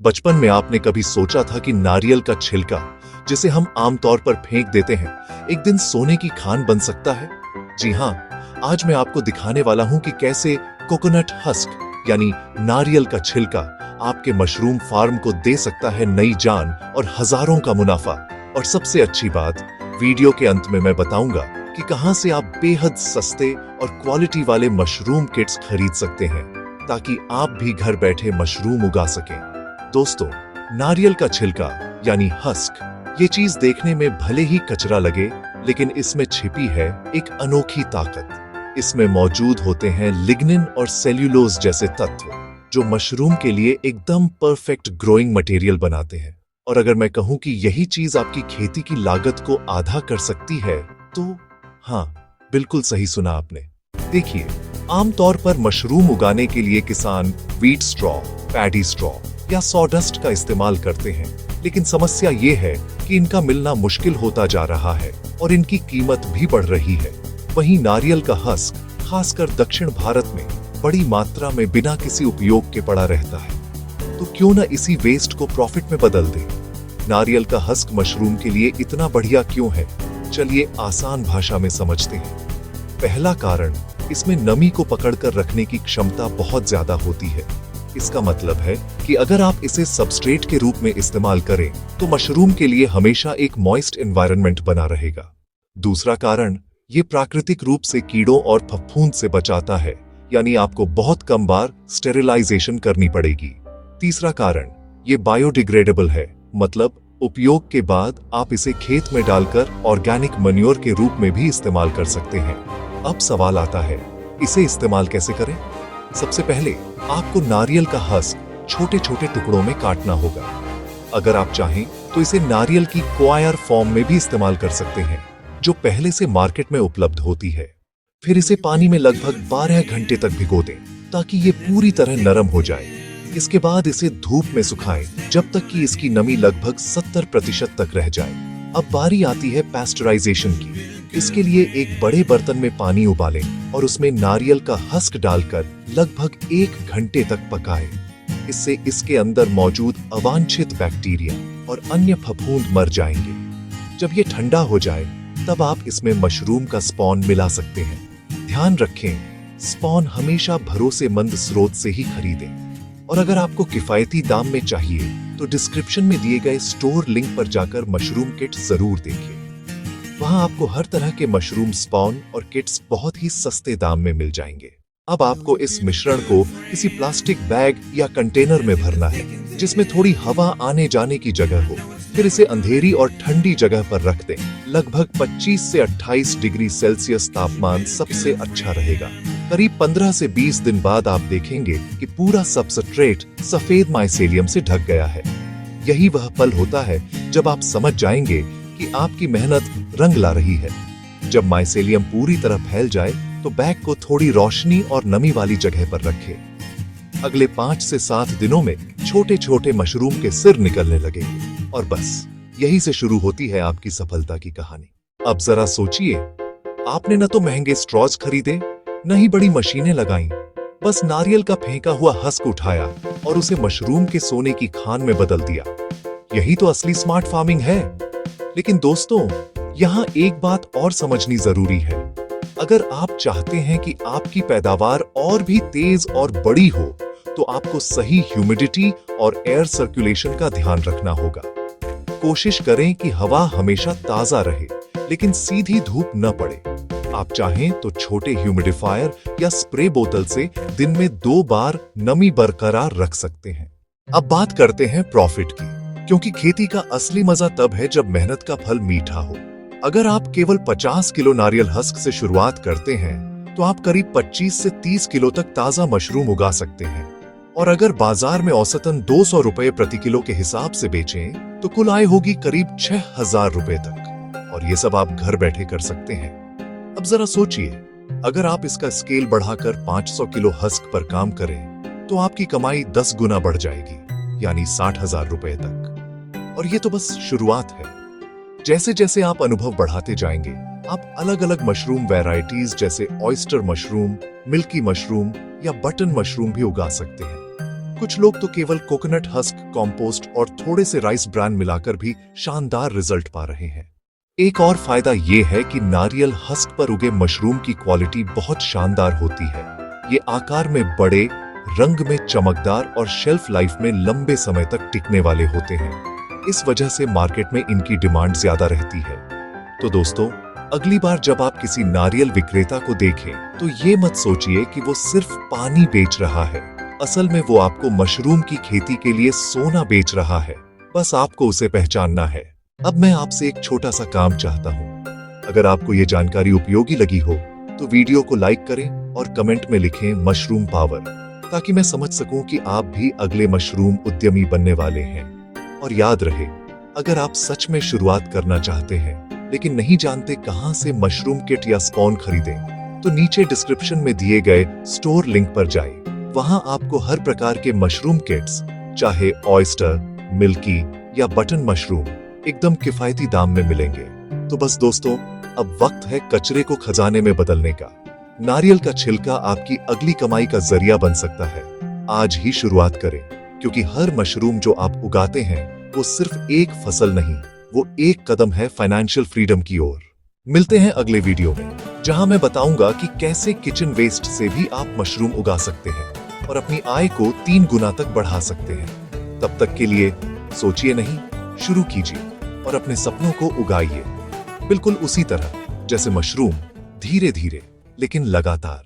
बचपन में आपने कभी सोचा था कि नारियल का छिलका, जिसे हम आमतौर पर फेंक देते हैं, एक दिन सोने की खान बन सकता है? जी हाँ, आज मैं आपको दिखाने वाला हूं कि कैसे कोकोनट हस्क यानी नारियल का छिलका आपके मशरूम फार्म को दे सकता है नई जान और हजारों का मुनाफा। और सबसे अच्छी बात, वीडियो के अंत में मैं बताऊंगा कि कहां से आप बेहद सस्ते और क्वालिटी वाले मशरूम किट्स खरीद सकते हैं, ताकि आप भी घर बैठे मशरूम उगा सकें। दोस्तों, नारियल का छिलका यानी हस्क, ये चीज देखने में भले ही कचरा लगे, लेकिन इसमें छिपी है एक अनोखी ताकत। इसमें मौजूद होते हैं लिग्निन और सेल्यूलोज जैसे तत्व, जो मशरूम के लिए एकदम परफेक्ट ग्रोइंग मटेरियल बनाते हैं। और अगर मैं कहूं कि यही चीज आपकी खेती की लागत को आधा कर सकती है, तो हाँ, बिल्कुल सही सुना आपने। देखिए, आमतौर पर मशरूम उगाने के लिए किसान व्हीट स्ट्रॉ, पैडी स्ट्रॉ या सॉडस्ट का इस्तेमाल करते हैं, लेकिन समस्या ये है कि इनका मिलना मुश्किल होता जा रहा है और इनकी कीमत भी बढ़ रही है। वहीं नारियल का हस्क, खासकर दक्षिण भारत में, बड़ी मात्रा में बिना किसी उपयोग के पड़ा रहता है। तो क्यों न इसी वेस्ट को प्रॉफिट में बदल दें? नारियल का हस्क मशरूम के लिए इतना बढ़िया क्यों है? चलिए आसान भाषा में समझते हैं। पहला कारण, इसमें नमी को पकड़कर रखने की क्षमता बहुत ज्यादा होती है। इसका मतलब है कि अगर आप इसे सबस्ट्रेट के रूप में इस्तेमाल करें, तो मशरूम के लिए हमेशा एक मॉइस्ट एनवायरनमेंट बना रहेगा। दूसरा कारण, ये प्राकृतिक रूप से कीड़ों और फफूंद से बचाता है, यानी आपको बहुत कम बार स्टेरिलाइजेशन करनी पड़ेगी। तीसरा कारण, ये बायोडिग्रेडेबल है, मतलब उपयोग के बाद आप इसे खेत में डालकर ऑर्गेनिक मैन्योर के रूप में भी इस्तेमाल कर सकते हैं। अब सवाल आता है, इसे इस्तेमाल कैसे करें? सबसे पहले आपको नारियल का हस्क छोटे छोटे टुकड़ों में काटना होगा। अगर आप चाहें तो इसे नारियल की क्वायर फॉर्म में भी इस्तेमाल कर सकते हैं, जो पहले से मार्केट में उपलब्ध होती है। फिर इसे पानी में लगभग 12 घंटे तक भिगो दें, ताकि ये पूरी तरह नरम हो जाए। इसके बाद इसे धूप में सुखाएं, जब तक कि इसकी नमी लगभग 70% तक रह जाए। अब बारी आती है पैस्चराइजेशन की। इसके लिए एक बड़े बर्तन में पानी उबालें और उसमें नारियल का हस्क डालकर लगभग 1 घंटे तक पकाएं। इससे इसके अंदर मौजूद अवांछित बैक्टीरिया और अन्य फफूंद मर जाएंगे। जब ये ठंडा हो जाए, तब आप इसमें मशरूम का स्पॉन मिला सकते हैं। ध्यान रखें, स्पॉन हमेशा भरोसेमंद स्रोत से ही खरीदें। और अगर आपको किफायती दाम में चाहिए, तो डिस्क्रिप्शन में दिए गए स्टोर लिंक पर जाकर मशरूम किट जरूर देखें। वहां आपको हर तरह के मशरूम स्पॉन और किट्स बहुत ही सस्ते दाम में मिल जाएंगे। अब आपको इस मिश्रण को किसी प्लास्टिक बैग या कंटेनर में भरना है, जिसमें थोड़ी हवा आने जाने की जगह हो। फिर इसे अंधेरी और ठंडी जगह पर रख दें। लगभग 25 से 28 डिग्री सेल्सियस तापमान सबसे अच्छा रहेगा। करीब 15 से 20 दिन बाद आप देखेंगे कि पूरा सबस्ट्रेट सफेद माइसेलियम से ढक गया है। यही वह पल होता है जब आप समझ जाएंगे कि आपकी मेहनत रंग ला रही है। जब माइसेलियम पूरी तरह फैल जाए, तो बैग को थोड़ी रोशनी और नमी वाली जगह पर रखें। अगले 5 से 7 दिनों में छोटे छोटे मशरूम के सिर निकलने लगेंगे, और बस यही से शुरू होती है आपकी सफलता की कहानी। अब जरा सोचिए, आपने न तो महंगे स्ट्रॉज खरीदे, न ही बड़ी मशीनें लगाई, बस नारियल का फेंका हुआ हस्क उठाया और उसे मशरूम के सोने की खान में बदल दिया। यही तो असली स्मार्ट फार्मिंग है। लेकिन दोस्तों, यहाँ एक बात और समझनी जरूरी है। अगर आप चाहते हैं कि आपकी पैदावार और भी तेज और बड़ी हो, तो आपको सही ह्यूमिडिटी और एयर सर्कुलेशन का ध्यान रखना होगा। कोशिश करें कि हवा हमेशा ताजा रहे, लेकिन सीधी धूप न पड़े। आप चाहें तो छोटे ह्यूमिडिफायर या स्प्रे बोतल से दिन में 2 बार नमी बरकरार रख सकते हैं। अब बात करते हैं प्रॉफिट की, क्योंकि खेती का असली मजा तब है जब मेहनत का फल मीठा हो। अगर आप केवल 50 किलो नारियल हस्क से शुरुआत करते हैं, तो आप करीब 25 से 30 किलो तक ताजा मशरूम उगा सकते हैं। और अगर बाजार में औसतन 200 रुपए प्रति किलो के हिसाब से बेचें, तो कुल आय होगी करीब 6000 रुपए तक। और ये सब आप घर बैठे कर सकते हैं। अब जरा सोचिए, अगर आप इसका स्केल बढ़ाकर 500 किलो हस्क पर काम करें, तो आपकी कमाई 10 गुना बढ़ जाएगी, यानी 60,000 रुपए तक। और ये तो बस शुरुआत है। जैसे जैसे आप अनुभव बढ़ाते जाएंगे, आप अलग अलग मशरूम वैरायटीज जैसे ऑयस्टर मशरूम, मिल्की मशरूम या बटन मशरूम भी उगा सकते हैं। कुछ लोग तो केवल कोकोनट हस्क, कंपोस्ट और थोड़े से राइस ब्रान मिलाकर भी शानदार रिजल्ट पा रहे हैं। एक और फायदा ये है कि नारियल हस्क पर उगे मशरूम की क्वालिटी बहुत शानदार होती है। ये आकार में बड़े, रंग में चमकदार और शेल्फ लाइफ में लंबे समय तक टिकने वाले होते हैं। इस वजह से मार्केट में इनकी डिमांड ज्यादा रहती है। तो दोस्तों, अगली बार जब आप किसी नारियल विक्रेता को देखें तो ये मत सोचिए कि वो सिर्फ पानी बेच रहा है। असल में वो आपको मशरूम की खेती के लिए सोना बेच रहा है। बस आपको उसे पहचानना है। अब मैं आपसे एक छोटा सा काम चाहता हूँ। अगर आपको ये जानकारी उपयोगी लगी हो तो वीडियो को लाइक करें और कमेंट में लिखें मशरूम पावर, ताकि मैं समझ सकूं कि आप भी अगले मशरूम उद्यमी बनने वाले हैं। और याद रहे, अगर आप सच में शुरुआत करना चाहते हैं लेकिन नहीं जानते कहां से मशरूम किट या स्पॉन खरीदें, तो नीचे डिस्क्रिप्शन में दिए गए स्टोर लिंक पर जाएं। वहां आपको हर प्रकार के मशरूम किट्स, चाहे ऑयस्टर, मिल्की या बटन मशरूम, एकदम किफायती दाम में मिलेंगे। तो बस दोस्तों, अब वक्त है कचरे को खजाने में बदलने का। नारियल का छिलका आपकी अगली कमाई का जरिया बन सकता है। आज ही शुरुआत करें, क्योंकि हर मशरूम जो आप उगाते हैं वो सिर्फ एक फसल नहीं, वो एक कदम है फाइनेंशियल फ्रीडम की ओर। मिलते हैं अगले वीडियो में, जहां मैं बताऊंगा कि कैसे किचन वेस्ट से भी आप मशरूम उगा सकते हैं और अपनी आय को 3 गुना तक बढ़ा सकते हैं। तब तक के लिए सोचिए नहीं, शुरू कीजिए और अपने सपनों को उगाइए, बिल्कुल उसी तरह जैसे मशरूम, धीरे धीरे लेकिन लगातार।